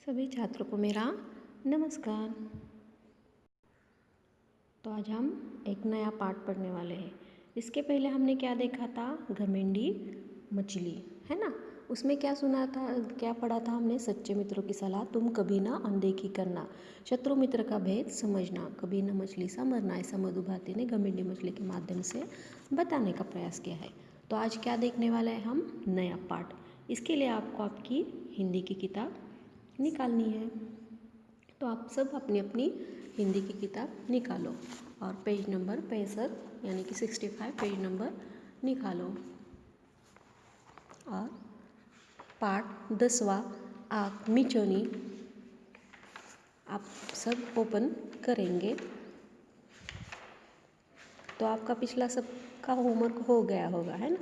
सभी छात्रों को मेरा नमस्कार। तो आज हम एक नया पाठ पढ़ने वाले हैं। इसके पहले हमने क्या देखा था? घमंडी मछली, है ना। उसमें क्या सुना था, क्या पढ़ा था हमने? सच्चे मित्रों की सलाह तुम कभी ना अनदेखी करना, शत्रु मित्र का भेद समझना, कभी न मछली सा मरना। ऐसा मधु भारती ने घमंडी मछली के माध्यम से बताने का प्रयास किया है। तो आज क्या देखने वाला है हम? नया पाठ। इसके लिए आपको आपकी हिंदी की किताब निकालनी है। तो आप सब अपनी अपनी हिंदी की किताब निकालो और पेज नंबर 65 यानी कि 65 पेज नंबर निकालो। और पाठ 10वां आँख मिचौनी आप सब ओपन करेंगे। तो आपका पिछला सब का होमवर्क हो गया होगा, है ना।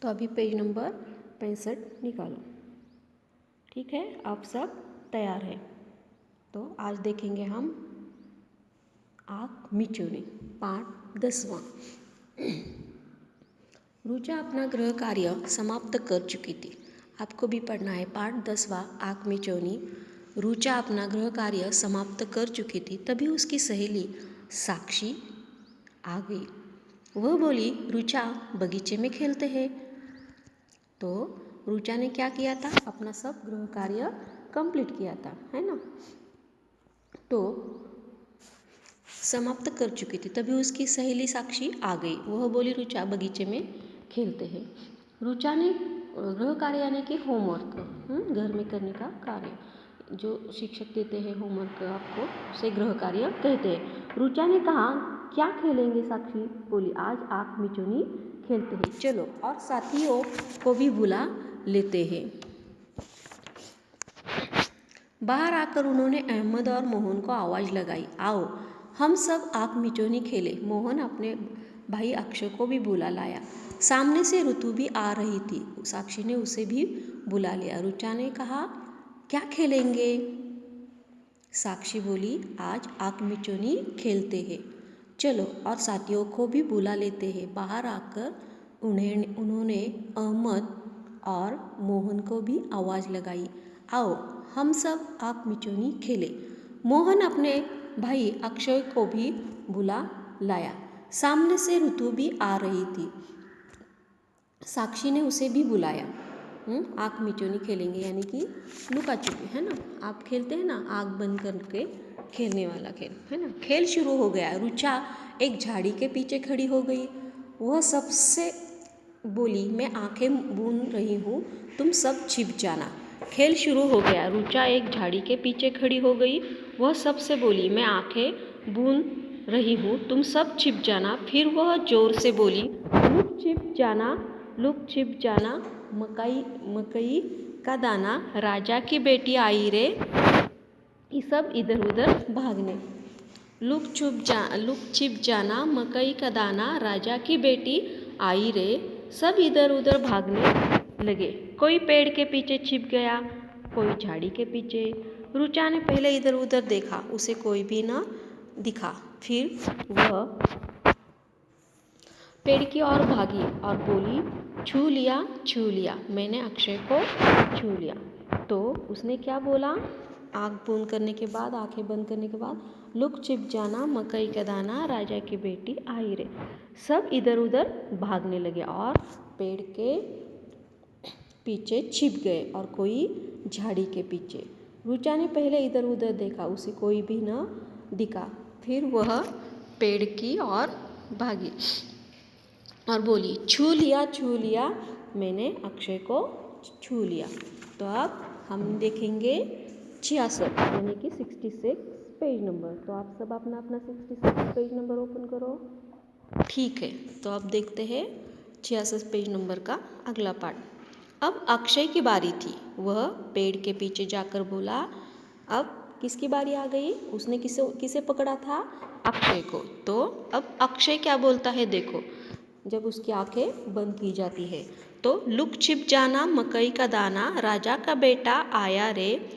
तो अभी पेज नंबर 65 निकालो। ठीक है, आप सब तैयार हैं। तो आज देखेंगे हम आँख मिचौनी पाठ 10वां। रुचा अपना गृह कार्य समाप्त कर चुकी थी। आपको भी पढ़ना है पाठ 10वां आँख मिचौनी। रुचा अपना गृह कार्य समाप्त कर चुकी थी, तभी उसकी सहेली साक्षी आ गई। वह बोली, रुचा बगीचे में खेलते हैं। तो रुचा ने क्या किया था? अपना सब गृह कार्य कंप्लीट किया था, है ना। तो समाप्त कर चुकी थी, तभी उसकी सहेली साक्षी आ गई। वह बोली, रुचा बगीचे में खेलते हैं। रुचा ने गृह कार्य यानी कि होमवर्क, घर में करने का कार्य जो शिक्षक देते हैं होमवर्क आपको, उसे गृह कार्य कहते हैं। रुचा ने कहा, क्या खेलेंगे? साक्षी बोली, आज आँख मिचौनी खेलते हैं। चलो, और साथियों को भी बुला लेते हैं। बाहर आकर उन्होंने अहमद और मोहन को आवाज़ लगाई, आओ हम सब आँख मिचौनी खेले। मोहन अपने भाई अक्षय को भी बुला लाया। सामने से ऋतु भी आ रही थी। साक्षी ने उसे भी बुला लिया। रुचा ने कहा, क्या खेलेंगे? साक्षी बोली, आज आँख मिचौनी खेलते हैं। चलो, और साथियों को भी बुला लेते हैं। बाहर आकर उन्होंने अहमद और मोहन को भी आवाज़ लगाई, आओ हम सब आँख मिचौनी खेले। मोहन अपने भाई अक्षय को भी बुला लाया। सामने से ऋतु भी आ रही थी। साक्षी ने उसे भी बुलाया। आँख मिचौनी खेलेंगे यानी कि लुका छुपी, है ना। आप खेलते हैं ना आँख बंद करके खेलने वाला खेल, है ना। खेल शुरू हो गया। रुचा एक झाड़ी के पीछे खड़ी हो गई। वह सबसे बोली, मैं आंखें बूंद रही हूँ, तुम सब छिप जाना। खेल शुरू हो गया। रुचा एक झाड़ी के पीछे खड़ी हो गई। वह सबसे बोली, मैं आंखें बूंद रही हूँ, तुम सब छिप जाना। फिर वह जोर से बोली, लुक छिप जाना, लुक छिप जाना, मकई मकई का दाना, राजा की बेटी आई रे। ये सब इधर उधर भागने। लुक छिप जाना, मकई का दाना, राजा की बेटी आई रे। सब इधर उधर भागने लगे। कोई पेड़ के पीछे छिप गया, कोई झाड़ी के पीछे। रुचा ने पहले इधर उधर देखा, उसे कोई भी न दिखा। फिर वह पेड़ की ओर भागी और बोली, छू लिया, मैंने अक्षय को छू लिया। तो उसने क्या बोला? आँख बंद करने के बाद, आंखें बंद करने के बाद, लुक छिप जाना, मकई का दाना, राजा की बेटी आई रे। सब इधर उधर भागने लगे और पेड़ के पीछे छिप गए और कोई झाड़ी के पीछे। रुचा ने पहले इधर उधर देखा, उसे कोई भी न दिखा। फिर वह पेड़ की ओर भागी और बोली, छू लिया, मैंने अक्षय को छू लिया। तो अब हम देखेंगे 66 यानी कि 66 पेज नंबर। तो आप सब अपना अपना 66 पेज नंबर ओपन करो। ठीक है, तो अब देखते हैं 66 पेज नंबर का अगला पार्ट। अब अक्षय की बारी थी। वह पेड़ के पीछे जाकर बोला, अब किसकी बारी आ गई? उसने किसे पकड़ा था? अक्षय को। तो अब अक्षय क्या बोलता है देखो, जब उसकी आंखें बंद की जाती है तो, लुक छिप जाना, मकई का दाना, राजा का बेटा आया रे।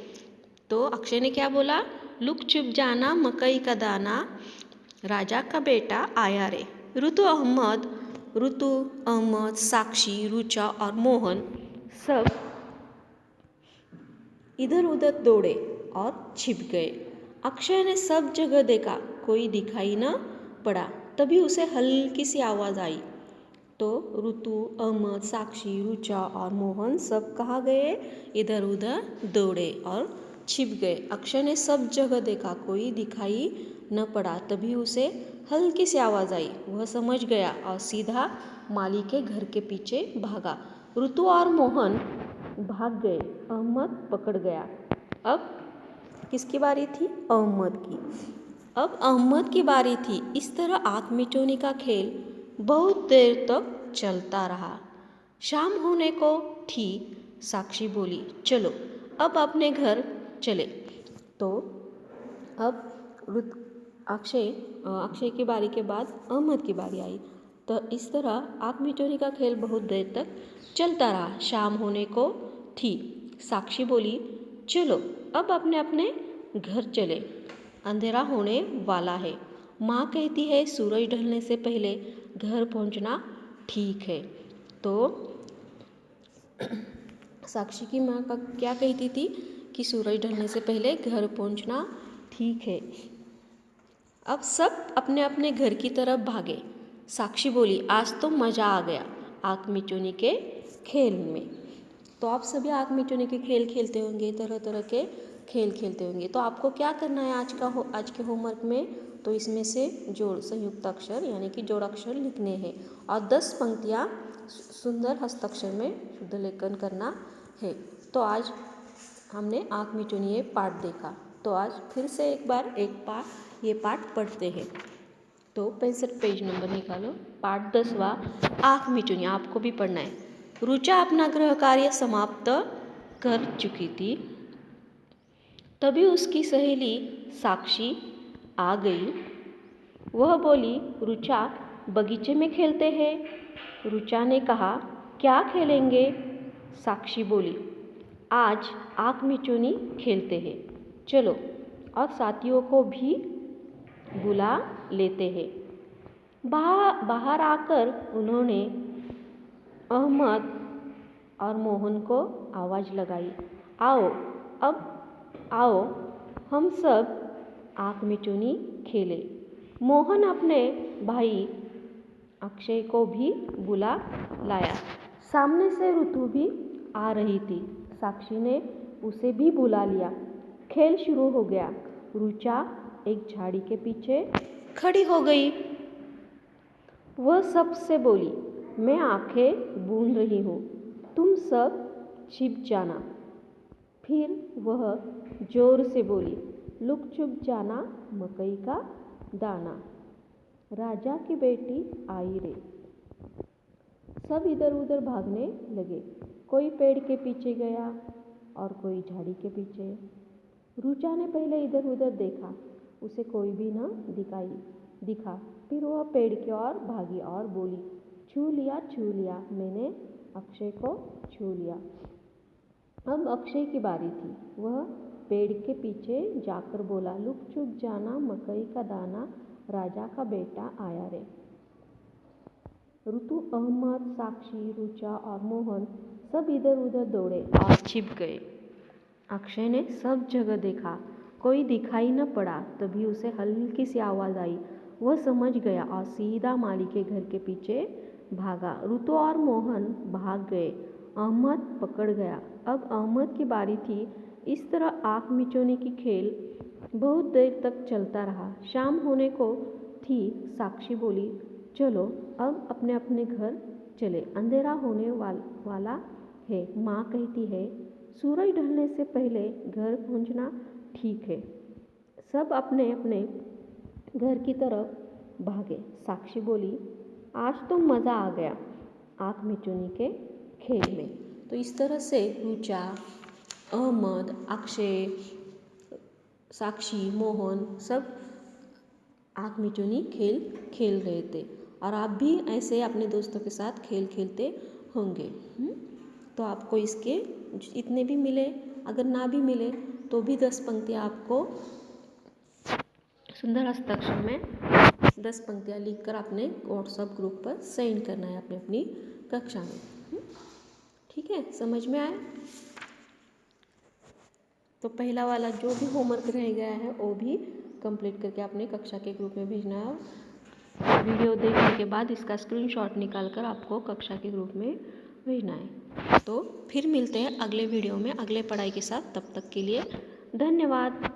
तो अक्षय ने क्या बोला? लुक छिप जाना, मकई का दाना, राजा का बेटा आया रे। ऋतु अहमद, साक्षी, रुचा और मोहन सब इधर उधर दौड़े और छिप गए। अक्षय ने सब जगह देखा, कोई दिखाई न पड़ा। तभी उसे हल्की सी आवाज़ आई। तो ऋतु, अहमद, साक्षी, रुचा और मोहन सब कहाँ गए? इधर उधर दौड़े और छिप गए। अक्षय ने सब जगह देखा, कोई दिखाई न पड़ा। तभी उसे हल्की सी आवाज़ आई। वह समझ गया और सीधा माली के घर के पीछे भागा। ऋतु और मोहन भाग गए, अहमद पकड़ गया। अब किसकी बारी थी? अहमद की। अब अहमद की बारी थी। इस तरह आँख मिचौनी का खेल बहुत देर तक चलता रहा। शाम होने को थी। साक्षी बोली, चलो अब अपने घर चले। तो अब अक्षय की बारी के बाद अहमद की बारी आई। तो इस तरह आँख मिचौनी का खेल बहुत देर तक चलता रहा। शाम होने को थी। साक्षी बोली, चलो अब अपने अपने घर चले, अंधेरा होने वाला है। माँ कहती है सूरज ढलने से पहले घर पहुँचना ठीक है। तो साक्षी की माँ का क्या कहती थी कि सूरज ढलने से पहले घर पहुँचना ठीक है। अब सब अपने अपने घर की तरफ भागे। साक्षी बोली, आज तो मज़ा आ गया आँख मिचौनी के खेल में। तो आप सभी आँख मिचौनी के खेल खेलते होंगे, तरह तरह के खेल खेलते होंगे। तो आपको क्या करना है आज के होमवर्क में? तो इसमें से जोड़ संयुक्त अक्षर यानी कि जोड़ाक्षर लिखने हैं और 10 पंक्तियाँ सुंदर हस्ताक्षर में शुद्ध लेखन करना है। तो आज हमने आँख मिचौनी ये पाठ देखा। तो आज फिर से एक बार ये पाठ पढ़ते हैं। तो 65 पेज नंबर निकालो। पाठ 10वां, आँख मिचौनी, आपको भी पढ़ना है। रुचा अपना गृह कार्य समाप्त कर चुकी थी। तभी उसकी सहेली साक्षी आ गई। वह बोली, रुचा बगीचे में खेलते हैं। रुचा ने कहा, क्या खेलेंगे? साक्षी बोली, आज आँख मिचौनी खेलते हैं, चलो और साथियों को भी बुला लेते हैं। बाहर आकर उन्होंने अहमद और मोहन को आवाज़ लगाई, आओ हम सब आँख मिचौनी खेलें। मोहन अपने भाई अक्षय को भी बुला लाया। सामने से ऋतु भी आ रही थी। साक्षी ने उसे भी बुला लिया। खेल शुरू हो गया। रुचा एक झाड़ी के पीछे खड़ी हो गई। वह सबसे बोली, मैं आंखें बूंद रही हूँ, तुम सब छिप जाना। फिर वह जोर से बोली, लुक छुप जाना मकई का दाना, राजा की बेटी आई रे। सब इधर उधर भागने लगे। कोई पेड़ के पीछे गया और कोई झाड़ी के पीछे। रुचा ने पहले इधर उधर देखा, उसे कोई भी न दिखा। फिर वह पेड़ की ओर भागी और बोली, छू लिया, मैंने अक्षय को छू लिया। अब अक्षय की बारी थी। वह पेड़ के पीछे जाकर बोला, लुक छुप जाना मकई का दाना, राजा का बेटा आया रे। ऋतु, अहमद, साक्षी, रुचा और मोहन सब इधर उधर दौड़े और छिप गए। अक्षय ने सब जगह देखा, कोई दिखाई न पड़ा। तभी उसे हल्की सी आवाज़ आई। वह समझ गया और सीधा माली के घर के पीछे भागा। ऋतु और मोहन भाग गए, अहमद पकड़ गया। अब अहमद की बारी थी। इस तरह आँख मिचौनी की खेल बहुत देर तक चलता रहा। शाम होने को थी। साक्षी बोली, चलो अब अपने अपने घर चले, अंधेरा होने वाला है। माँ कहती है सूरज ढलने से पहले घर पहुँचना ठीक है। सब अपने अपने घर की तरफ भागे। साक्षी बोली, आज तो मज़ा आ गया आँख मिचौनी के खेल में। तो इस तरह से रुचा, अहमद, अक्षय, साक्षी, मोहन सब आँख मिचौनी खेल रहे थे। और आप भी ऐसे अपने दोस्तों के साथ खेल खेलते होंगे। तो आपको इसके इतने भी मिले, अगर ना भी मिले तो भी 10 पंक्तियाँ आपको सुंदर हस्ताक्षर में 10 पंक्तियाँ लिखकर अपने व्हाट्सएप ग्रुप पर सेंड करना है अपनी अपनी कक्षा में। ठीक है, समझ में आया? तो पहला वाला जो भी होमवर्क रह गया है वो भी कंप्लीट करके अपने कक्षा के ग्रुप में भेजना है। वीडियो देखने के बाद इसका स्क्रीनशॉट निकाल कर आपको कक्षा के ग्रुप में भेजना है। तो फिर मिलते हैं अगले वीडियो में अगले पढ़ाई के साथ। तब तक के लिए धन्यवाद।